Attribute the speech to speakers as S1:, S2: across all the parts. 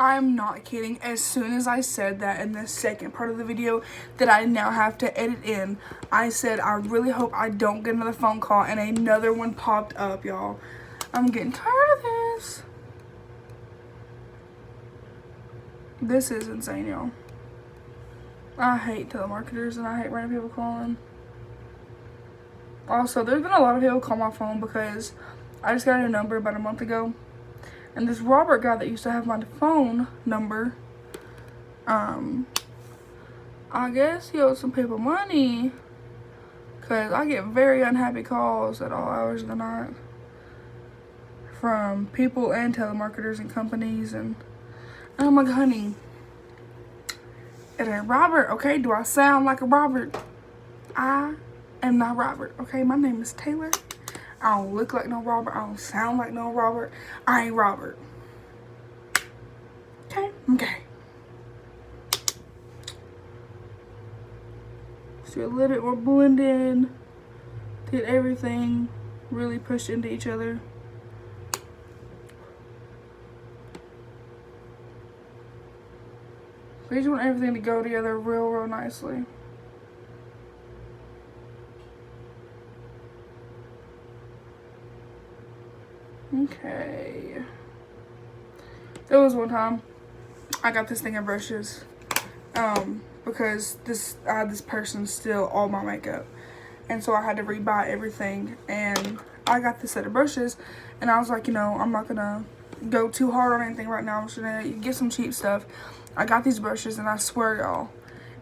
S1: I'm not kidding. As soon as I said that in the second part of the video that I now have to edit in, I said I really hope I don't get another phone call, and another one popped up, y'all. I'm getting tired of this. This is insane, y'all. I hate telemarketers and I hate random people calling. Also, there's been a lot of people call my phone because I just got a new number about a month ago. And this Robert guy that used to have my phone number, I guess he owes some people money. Because I get very unhappy calls at all hours of the night from people and telemarketers and companies. And I'm like, honey, it ain't Robert, okay? Do I sound like a Robert? I am not Robert, okay? My name is Taylor. I don't look like no Robert. I don't sound like no Robert. I ain't Robert. Okay? Okay. So a little bit more blended. Get everything really pushed into each other. We just want everything to go together real nicely. Okay. There was one time I got this thing of brushes because this person steal all my makeup, and so I had to rebuy everything, and I got this set of brushes, and I was like, you know, I'm not gonna go too hard on anything right now. I'm just gonna get some cheap stuff. I got these brushes, and I swear, y'all,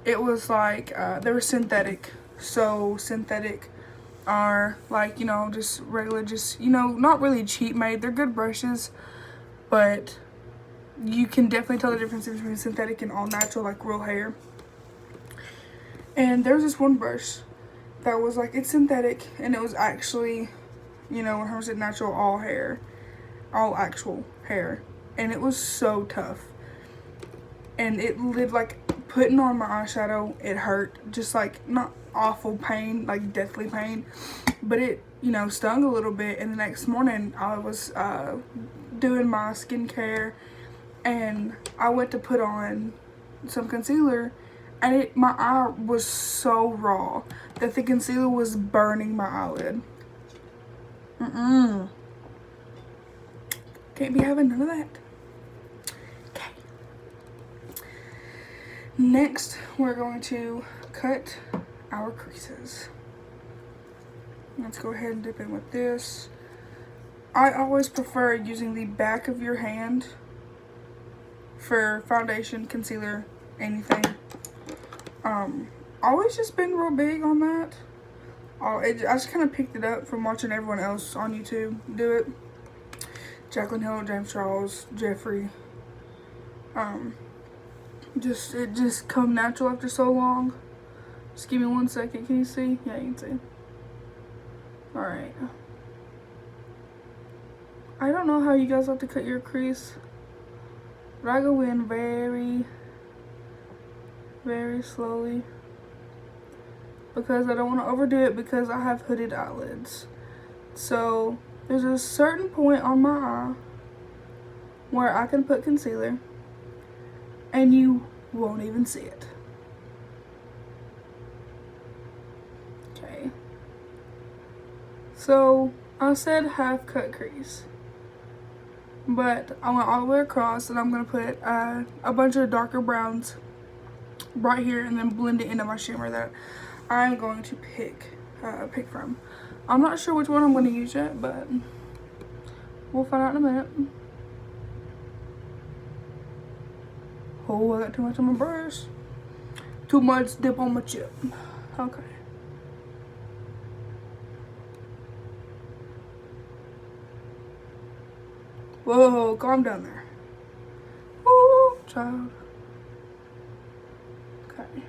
S1: it was like they were synthetic. So synthetic are like, you know, just regular, just, you know, not really cheap made. They're good brushes, but you can definitely tell the difference between synthetic and all natural, like real hair. And there's this one brush that was like, it's synthetic, and it was actually, you know, 100% natural, all hair, all actual hair, and it was so tough. And it lived like putting on my eyeshadow, it hurt, just like not awful pain, like deathly pain, but it, you know, stung a little bit. And the next morning I was doing my skincare, and I went to put on some concealer, and my eye was so raw that the concealer was burning my eyelid. Can't be having none of that. Next, we're going to cut our creases. Let's go ahead and dip in with this. I always prefer using the back of your hand for foundation, concealer, anything. Always just been real big on that. I just kind of picked it up from watching everyone else on YouTube do it. Jaclyn Hill, James Charles, Jeffree. It just come natural after so long. Just give me 1 second. Can you see? Yeah, you can see. Alright. I don't know how you guys like to cut your crease, but I go in very slowly because I don't want to overdo it, because I have hooded eyelids. So there's a certain point on my eye where I can put concealer and you won't even see it. Okay. So I said half cut crease, but I went all the way across, and I'm gonna put a bunch of darker browns right here, and then blend it into my shimmer that I'm going to pick from. I'm not sure which one I'm going to use yet, but we'll find out in a minute. Oh, I got too much on my brush. Too much dip on my chip. Okay. Whoa, calm down there. Woo, child. Okay.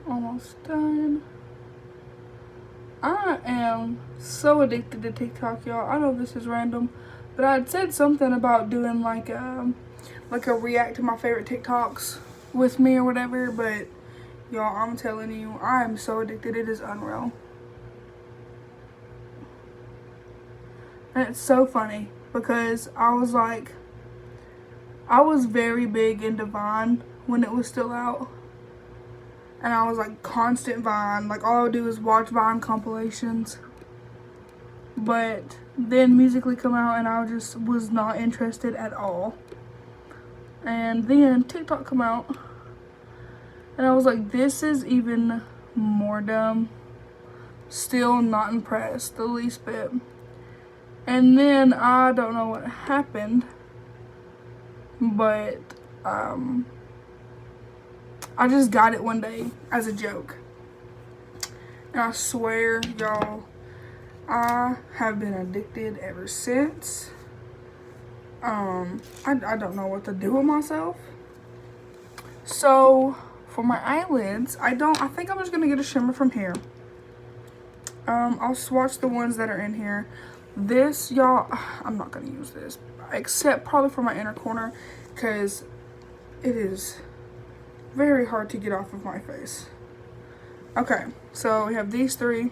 S1: Almost done. I am so addicted to TikTok, y'all. I know this is random, but I had said something about doing like a react to my favorite TikToks with me or whatever, but Y'all, I'm telling you, I am so addicted. It is unreal. And it's so funny because I was very big into Vine when it was still out. And I was like constant Vine. Like all I would do is watch Vine compilations. But then Musical.ly come out and I just was not interested at all. And then TikTok come out. And I was like, this is even more dumb. Still not impressed the least bit. And then I don't know what happened. But I just got it one day as a joke. And I swear, y'all, I have been addicted ever since. I don't know what to do with myself. So for my eyelids, I think I'm just gonna get a shimmer from here. I'll swatch the ones that are in here. This, y'all, I'm not gonna use this except probably for my inner corner because it is very hard to get off of my face. Okay, so we have these three.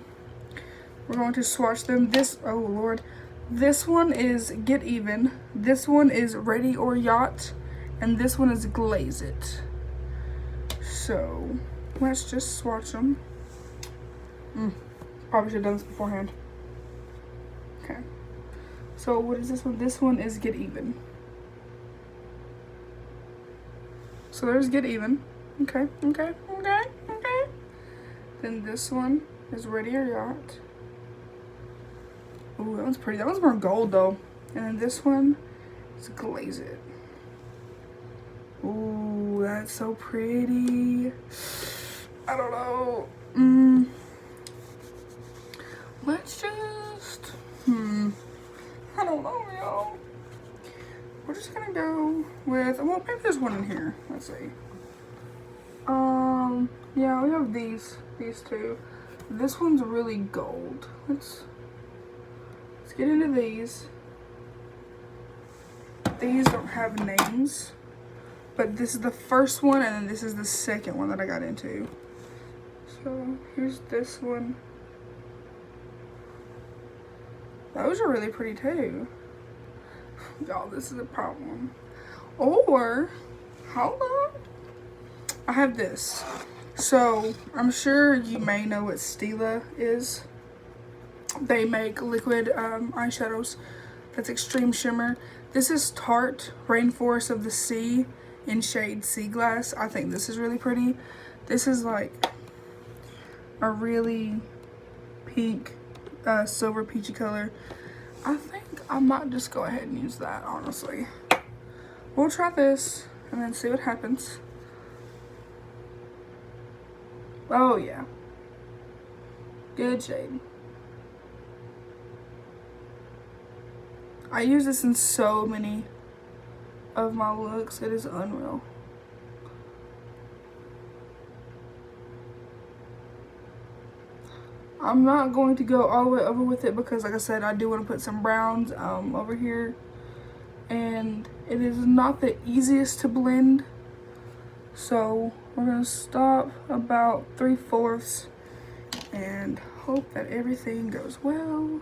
S1: We're going to swatch them. Oh Lord. This one is Get Even. This one is Ready or Yacht. And this one is Glaze It. So, let's just swatch them. Probably should have done this beforehand. Okay. So, what is this one? This one is Get Even. So, there's Get Even. Okay. Then this one is Ready or Yacht. Ooh, that one's pretty. That one's more gold though. And then this one is Glaze It. Ooh, that's so pretty. I don't know. Let's just, I don't know, y'all. We're just gonna go with, well, maybe there's one in here. Let's see. Yeah, we have these two. This one's really gold. Let's get into these. These don't have names, but this is the first one, and then this is the second one that I got into. So here's this one. Those are really pretty too. Y'all, this is a problem. Or, hold on. I have this. So, I'm sure you may know what Stila is. They make liquid eyeshadows. That's Extreme Shimmer. This is Tarte Rainforest of the Sea in shade Sea Glass. I think this is really pretty. This is like a really pink, silver peachy color. I think I might just go ahead and use that, honestly. We'll try this and then see what happens. Oh yeah. Good shade. I use this in so many of my looks. It is unreal. I'm not going to go all the way over with it because, like I said, I do want to put some browns over here. And it is not the easiest to blend. So we're going to stop about 3/4 and hope that everything goes well.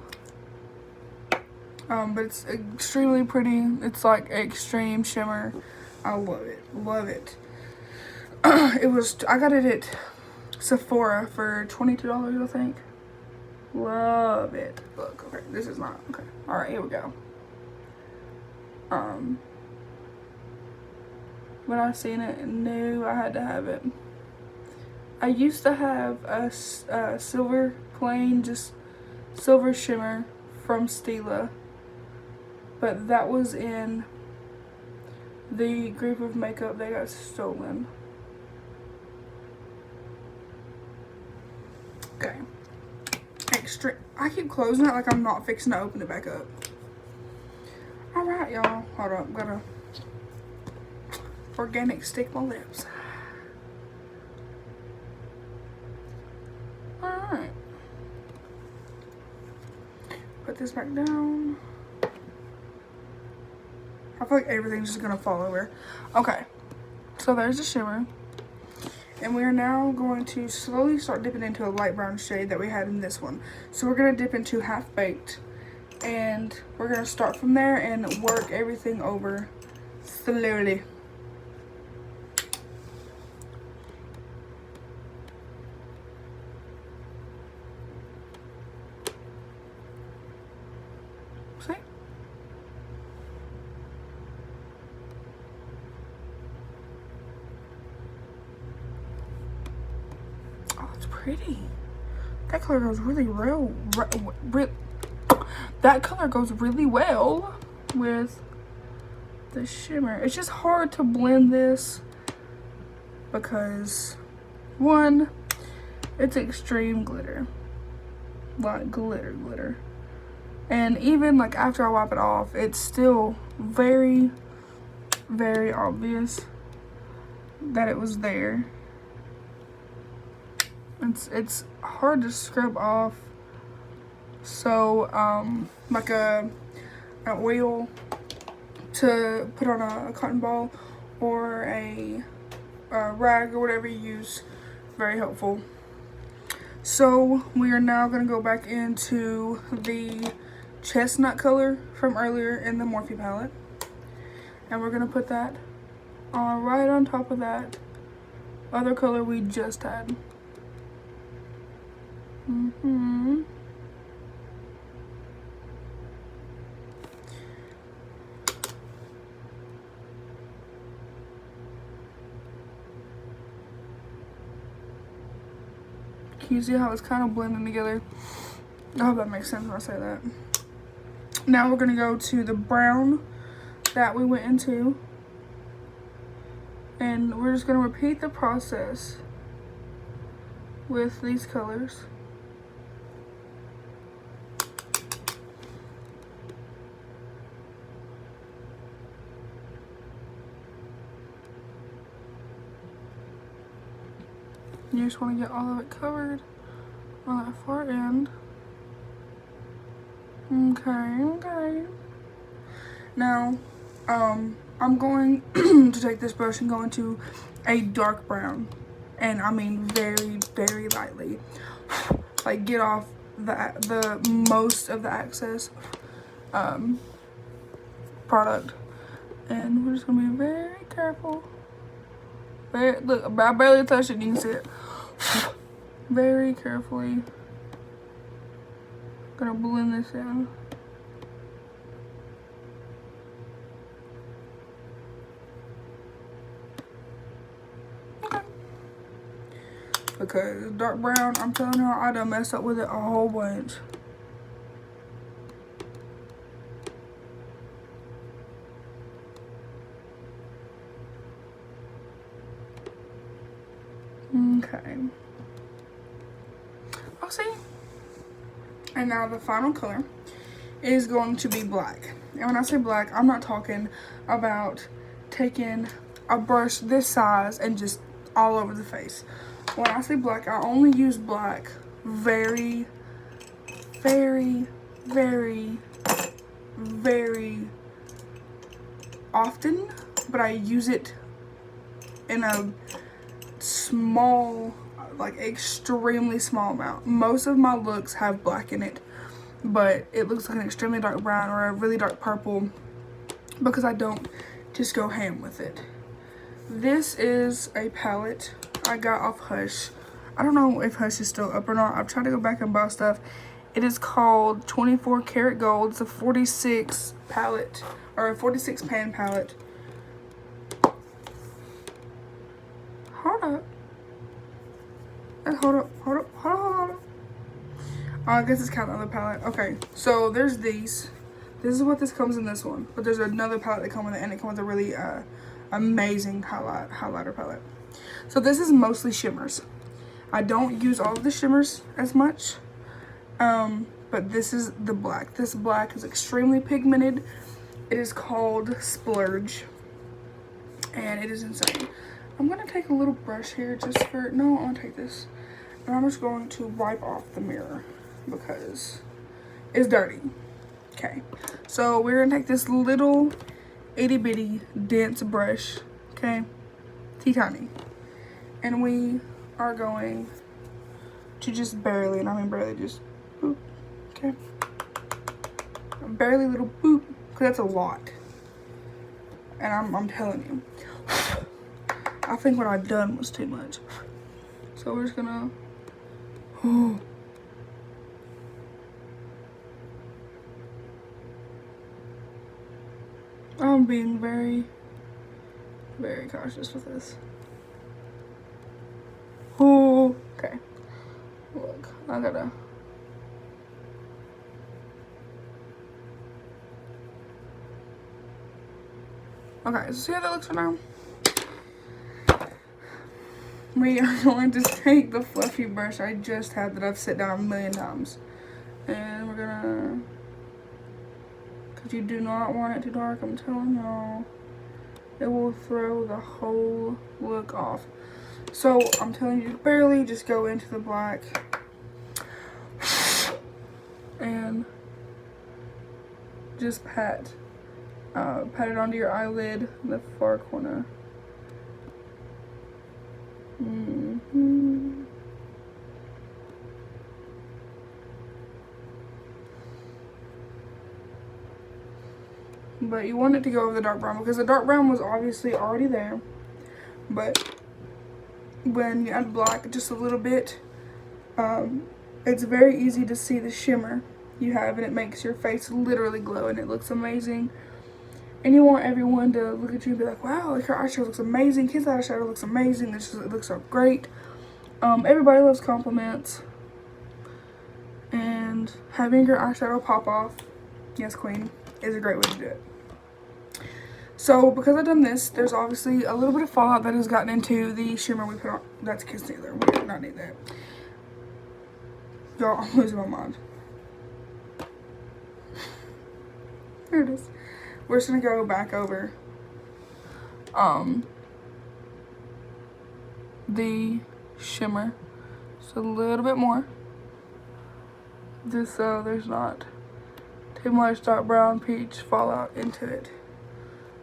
S1: But it's extremely pretty. It's like extreme shimmer. I love it. Love it. I got it at Sephora for $22, I think. Love it. Look, okay, this is not, okay. All right, here we go. When I seen it, knew I had to have it. I used to have a silver plain, just silver shimmer from Stila. But that was in the group of makeup that got stolen. Okay. Extra. I keep closing it like I'm not fixing to open it back up. Alright, y'all. Hold up. Gotta organic stick my lips. Alright. Put this back down. I feel like everything's just gonna fall over. Okay, so there's the shimmer. And we are now going to slowly start dipping into a light brown shade that we had in this one. So we're going to dip into Half Baked. And we're going to start from there and work everything over slowly. See? Oh, it's pretty. That color goes really that color goes really well with the shimmer. It's just hard to blend this because, one, it's extreme glitter. Like glitter. And even like after I wipe it off, it's still very, very obvious that it was there. It's hard to scrub off. So like an oil to put on a cotton ball or a rag or whatever you use, very helpful. So we are now going to go back into the chestnut color from earlier in the Morphe palette, and we're going to put that on right on top of that other color we just had. Can you see how it's kind of blending together? I hope that makes sense when I say that. Now we're going to go to the brown that we went into. And we're just going to repeat the process with these colors. You just want to get all of it covered on that far end. Okay. Now, I'm going to take this brush and go into a dark brown. And I mean very, very lightly. Like get off the most of the excess product. And we're just going to be very careful. Look, I barely touched it, you can see it. Very carefully. Gonna blend this in. Okay. Because dark brown, I'm telling you, I done messed up with it a whole bunch. Okay. I'll see. And now the final color is going to be black. And when I say black, I'm not talking about taking a brush this size and just all over the face. When I say black, I only use black very, very, very, very often, but I use it in a small, like extremely small amount. Most of my looks have black in it, but it looks like an extremely dark brown or a really dark purple because I don't just go ham with it. This is a palette I got off Hush. I don't know if Hush is still up or not. I've tried to go back and buy stuff. It is called 24 Karat Gold. It's a 46 palette, or a 46 pan palette. Hold up. Hold up. I guess it's counting the other palette. Okay, so there's these. This is what this comes in this one. But there's another palette that comes with it, and it comes with a really amazing highlighter palette. So this is mostly shimmers. I don't use all of the shimmers as much. But this is the black. This black is extremely pigmented. It is called Splurge. And it is insane. I'm going to take a little brush here just for... No, I'm going to take this. And I'm just going to wipe off the mirror because it's dirty. Okay. So we're going to take this little itty bitty dense brush. Okay. Teeny tiny. And we are going to just barely, and I mean barely, just boop, okay? Barely little boop, because that's a lot. And I'm telling you, I think what I've done was too much. So we're just gonna, I'm being very, very cautious with this. Oh, okay. Look, I gotta. Okay, so see how that looks for now? We are going to take the fluffy brush I just had that I've set down 1,000,000 times. And we're gonna, because you do not want it too dark, I'm telling y'all. It will throw the whole look off. So I'm telling you to barely just go into the black and just pat it onto your eyelid in the far corner. But you want it to go over the dark brown because the dark brown was obviously already there. But when you add black just a little bit, it's very easy to see the shimmer you have, and it makes your face literally glow, and it looks amazing. And you want everyone to look at you and be like, wow, like her eyeshadow looks amazing. Kids' eyeshadow looks amazing. It looks so great. Everybody loves compliments. And having your eyeshadow pop off, yes queen, is a great way to do it. So because I've done this, there's obviously a little bit of fallout that has gotten into the shimmer we put on. That's concealer. We do not need that. Y'all, I'm losing my mind. Here it is. We're just gonna go back over the shimmer just a little bit more, just so there's not too much dark brown peach fallout into it.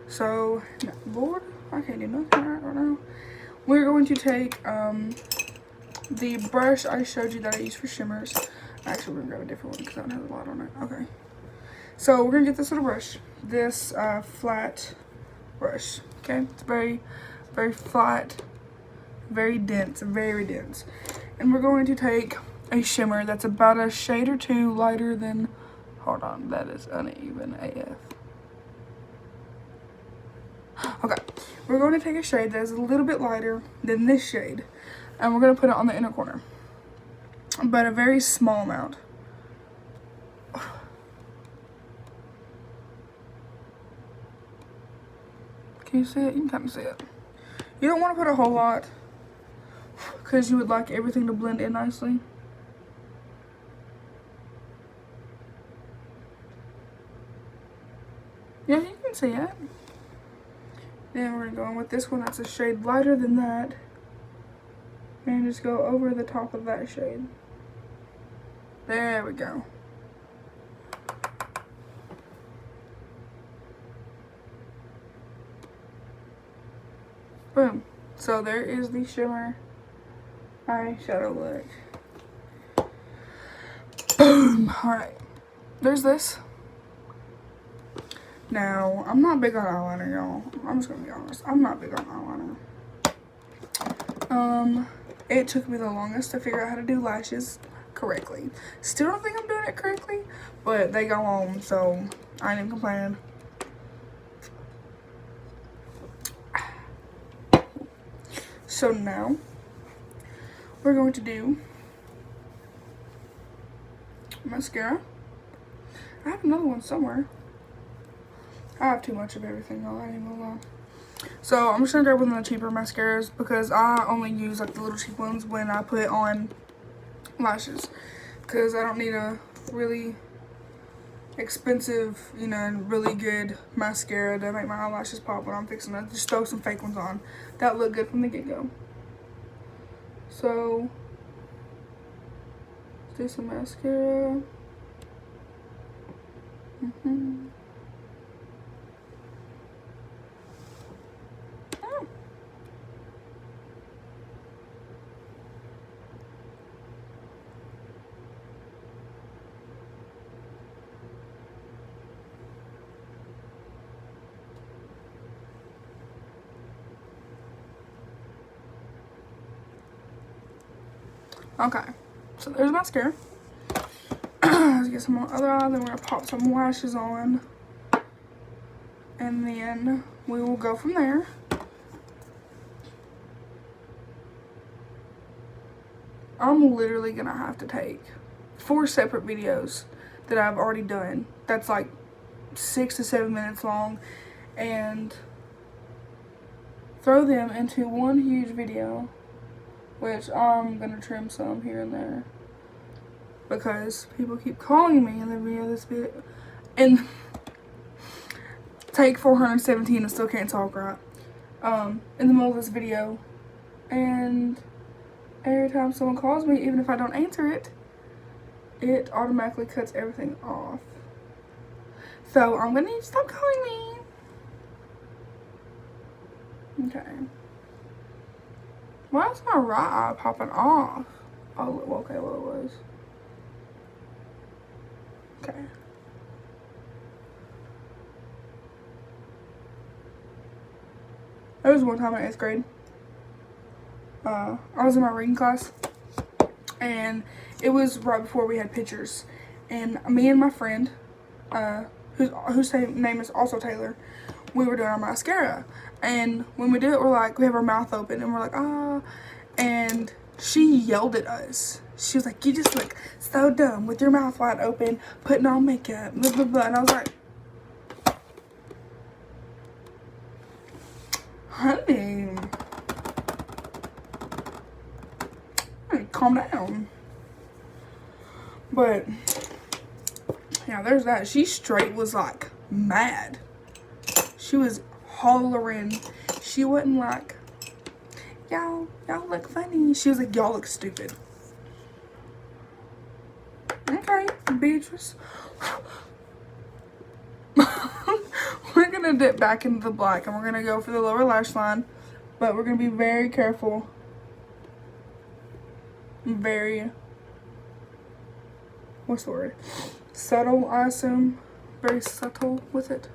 S1: So, Lord, I can't do nothing right now. We're going to take the brush I showed you that I use for shimmers. Actually, we're gonna grab a different one because that one has a lot on it. Okay. So we're gonna get this little brush, this flat brush. Okay, it's very, very flat, very dense, very dense. And we're going to take a shimmer that's about a shade or two lighter than. Hold on, that is uneven AF. Okay, we're going to take a shade that is a little bit lighter than this shade, and we're going to put it on the inner corner, but a very small amount. Can you see it? You can kind of see it. You don't want to put a whole lot because you would like everything to blend in nicely. Yeah, you can see it. Then we're going with this one that's a shade lighter than that. And just go over the top of that shade. There we go. Boom. So there is the shimmer eyeshadow look. Boom. Alright. There's this. Now, I'm not big on eyeliner, y'all. I'm just gonna be honest. I'm not big on eyeliner. It took me the longest to figure out how to do lashes correctly. Still don't think I'm doing it correctly, but they go on, so I ain't even complaining. So now, we're going to do mascara. I have another one somewhere. I have too much of everything, y'all. I ain't gonna lie. So I'm just gonna grab one of the cheaper mascaras because I only use like the little cheap ones when I put on lashes, because I don't need a really expensive, you know, really good mascara to make my eyelashes pop when I'm fixing to just throw some fake ones on that look good from the get-go. So let's do some mascara. Okay, so there's mascara. Let's get some on the other eye, then we're gonna pop some lashes on. And then we will go from there. I'm literally gonna have to take 4 separate videos that I've already done. That's like 6 to 7 minutes long, and throw them into one huge video, which I'm gonna trim some here and there because people keep calling me in the video this bit. And take 417 and still can't talk right in the middle of this video, and every time someone calls me, even if I don't answer it, it automatically cuts everything off. So I'm gonna need to stop calling me. Okay. Why is my right eye popping off? Oh, okay, well it was. Okay. There was one time in 8th grade. I was in my reading class, and it was right before we had pictures. And me and my friend, whose name is also Taylor, we were doing our mascara. And when we do it, we're like, we have our mouth open, and we're like, ah. And she yelled at us. She was like, you just look so dumb with your mouth wide open, putting on makeup, blah, blah, blah. And I was like, honey, calm down. But yeah, there's that. She straight was like mad. She was hollering. She wasn't like, y'all look funny. She was like, y'all look stupid. Okay, Beatrice. We're gonna dip back into the black, and we're gonna go for the lower lash line, but we're gonna be very careful. Very, what's the word? Subtle, I assume. Very subtle with it.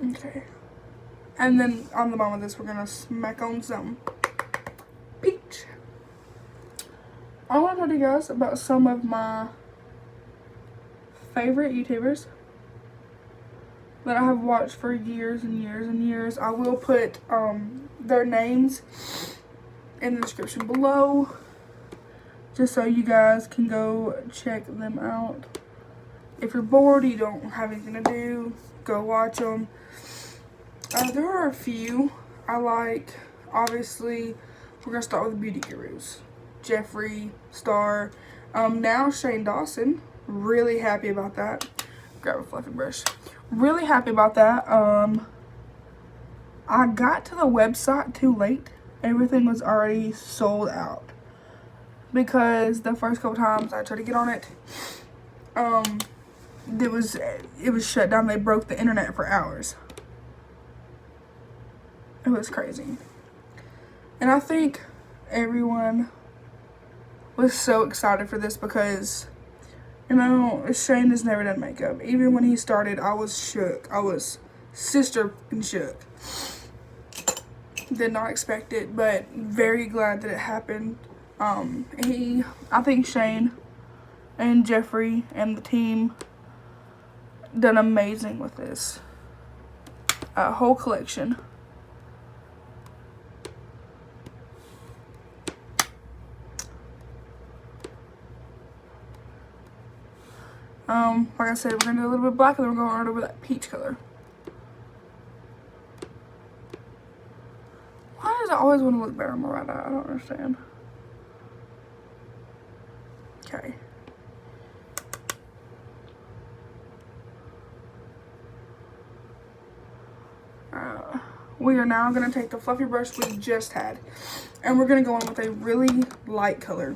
S1: Okay. And then on the bottom of this, we're gonna smack on some peach. I want to tell you guys about some of my favorite YouTubers that I have watched for years and years and years. I will put their names in the description below, just so you guys can go check them out. If you're bored, you don't have anything to do, go watch them. There are a few I like. Obviously, we're gonna start with the beauty gurus. Jeffree Star, now Shane Dawson. Really happy about that. Grab a fluffy brush. Really happy about that. I got to the website too late. Everything was already sold out because the first couple times I tried to get on it, it was shut down. They broke the internet for hours. It was crazy. And I think everyone was so excited for this because, you know, Shane has never done makeup. Even when he started, I was shook. I was sister and shook. Did not expect it, but very glad that it happened. I think Shane and Jeffree and the team done amazing with this whole collection. Like I said, we're gonna do a little bit black, and then we're going right over that peach color. Why does it always want to look better on my right eye? I don't understand. Okay. We are now going to take the fluffy brush we just had, and we're going to go in with a really light color.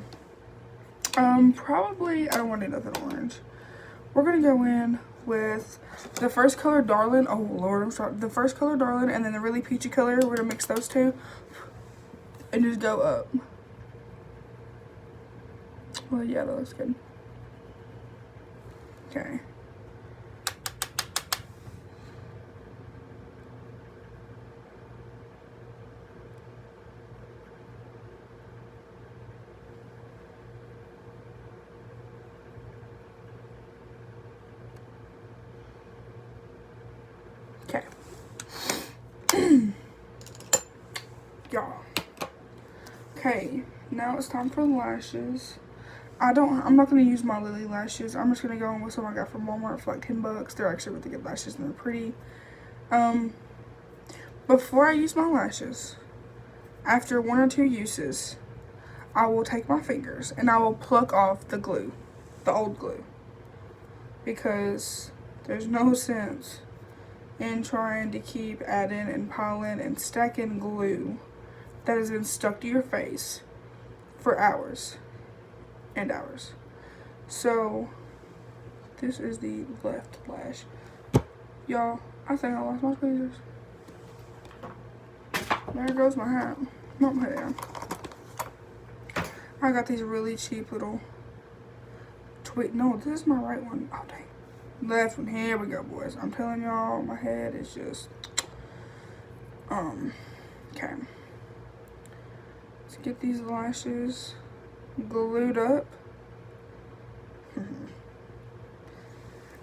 S1: Probably, I don't want to do nothing orange. We're going to go in with the first color, Darling. Oh, Lord, I'm sorry. The first color, Darling, and then the really peachy color. We're going to mix those two and just go up. Well, yeah, that looks good. Okay. Okay, now it's time for lashes. I'm not going to use my Lily lashes. I'm just going to go in with some I got from Walmart for like 10 bucks. They're actually really good lashes and they're pretty. Before I use my lashes, after 1 or 2 uses, I will take my fingers and I will pluck off the glue, the old glue. Because there's no sense in trying to keep adding and piling and stacking glue that has been stuck to your face for hours and hours. So this is the left lash. Y'all, I think I lost my tweezers. There goes my hat. Not my down. I got these really cheap little no, this is my right one. Oh dang. Left one. Here we go, boys. I'm telling y'all, my head is just okay. Let's get these lashes glued up.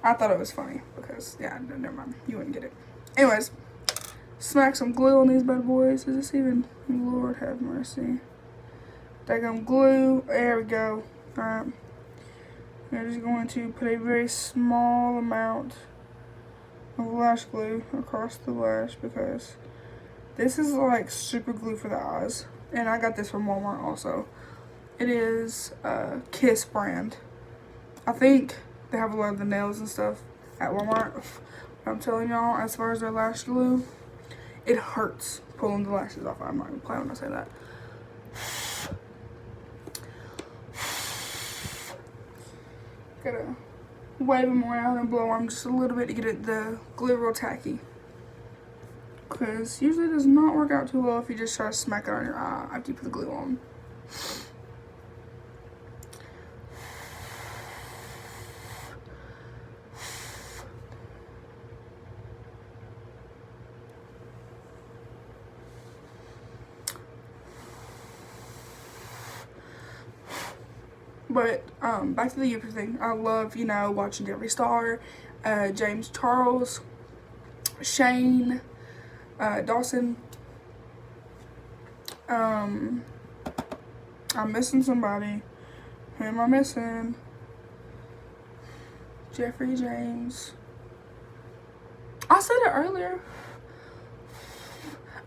S1: I thought it was funny because, yeah, never mind. You wouldn't get it. Anyways, smack some glue on these bad boys. Is this even? Lord have mercy. Daggum glue. There we go. Alright. I'm just going to put a very small amount of lash glue across the lash because this is like super glue for the eyes. And I got this from Walmart also. It is Kiss brand. I think they have a lot of the nails and stuff at Walmart. I'm telling y'all, as far as their lash glue, it hurts pulling the lashes off. I'm not even playing when I say that. Gotta wave them around and blow them just a little bit to get the glue real tacky. Because usually it does not work out too well if you just try to smack it on your eye after you put the glue on. But back to the YouTube thing. I love, you know, watching Jeffree Star, James Charles, Shane, Dawson. I'm missing somebody. Who am I missing? Jeffree James. I said it earlier.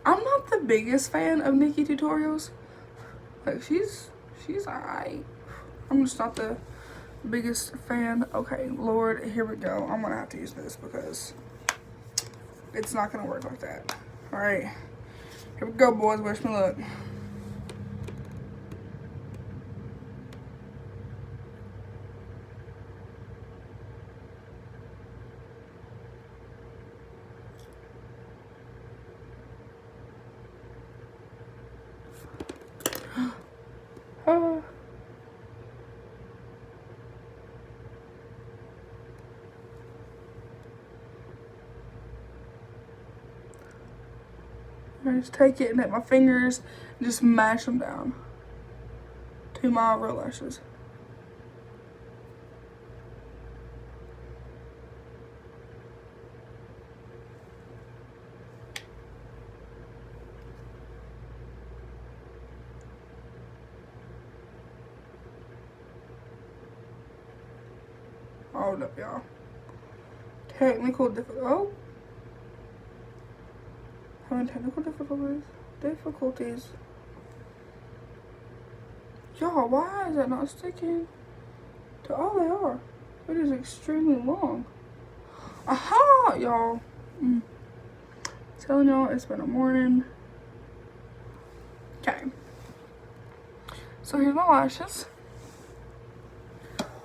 S1: I'm not the biggest fan of Nikki Tutorials. Like, she's alright. I'm just not the biggest fan. Okay, Lord, here we go. I'm gonna have to use this because it's not gonna work like that. Alright, here we go, boys. Wish me luck. I just take it and hit my fingers and just mash them down to my real lashes. Hold up, y'all. Technical difficulties. Oh. Having technical difficulties. Y'all, why is that not sticking to all they are? It is extremely long. Aha, y'all. Telling y'all it's been a morning. Okay. So here's my lashes.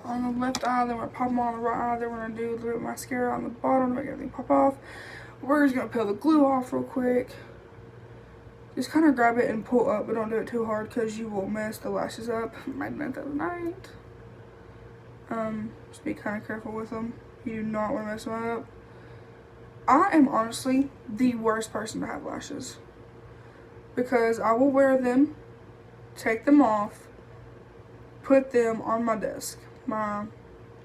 S1: On the left eye, then we're gonna pop them on the right eye. Then we're gonna do a little bit of mascara on the bottom to make everything pop off. We're just gonna peel the glue off real quick. Just kind of grab it and pull up, but don't do it too hard because you will mess the lashes up. Might have done that night. Just be kind of careful with them. You do not want to mess them up. I am honestly the worst person to have lashes because I will wear them, take them off, put them on my desk, my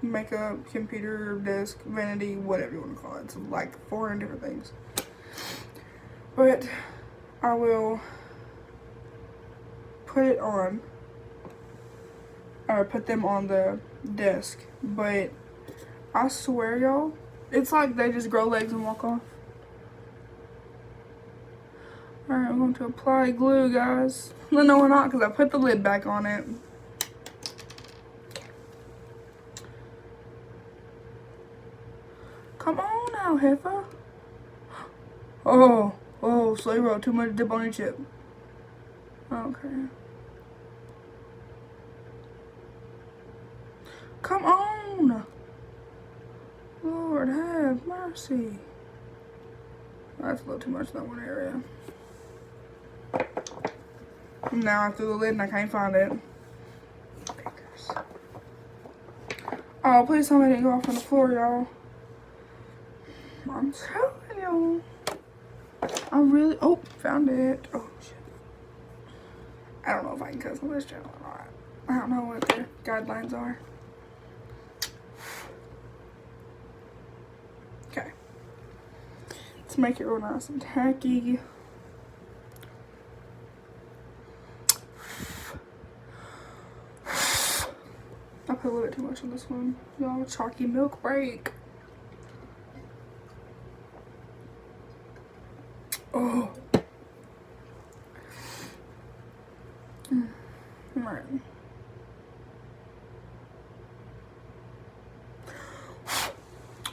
S1: makeup, computer, desk, vanity, whatever you want to call it. It's like 400 different things. But I will put it on, or put them on the desk, but I swear, y'all, it's like they just grow legs and walk off. Alright, I'm going to apply glue, guys. No, we're not, because I put the lid back on it. Come on now, heifer. Oh, Slay Roll, too much dip on your chip. Okay. Come on. Lord, have mercy. That's a little too much in that one area. Now I threw the lid and I can't find it. Oh, please tell me it didn't go off on the floor, y'all. I'm telling you. I really, oh, found it. Oh, shit. I don't know if I can cuss on this channel or not. I don't know what the guidelines are. Okay. Let's make it real nice and tacky. I put a little bit too much on this one. Y'all, chalky milk break. Oh. Alright.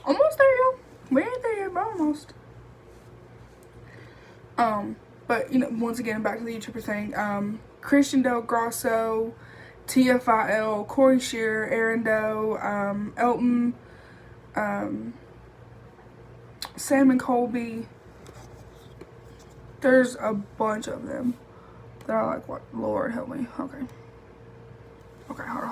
S1: Almost there, y'all. We ain't there yet, but almost. But you know, once again, back to the YouTuber thing. Christian Del Grosso, TFIL, Corey Shearer, Aaron Doe, Elton, Sam and Colby. There's a bunch of them that are like, what? Lord help me. Okay. Okay, hold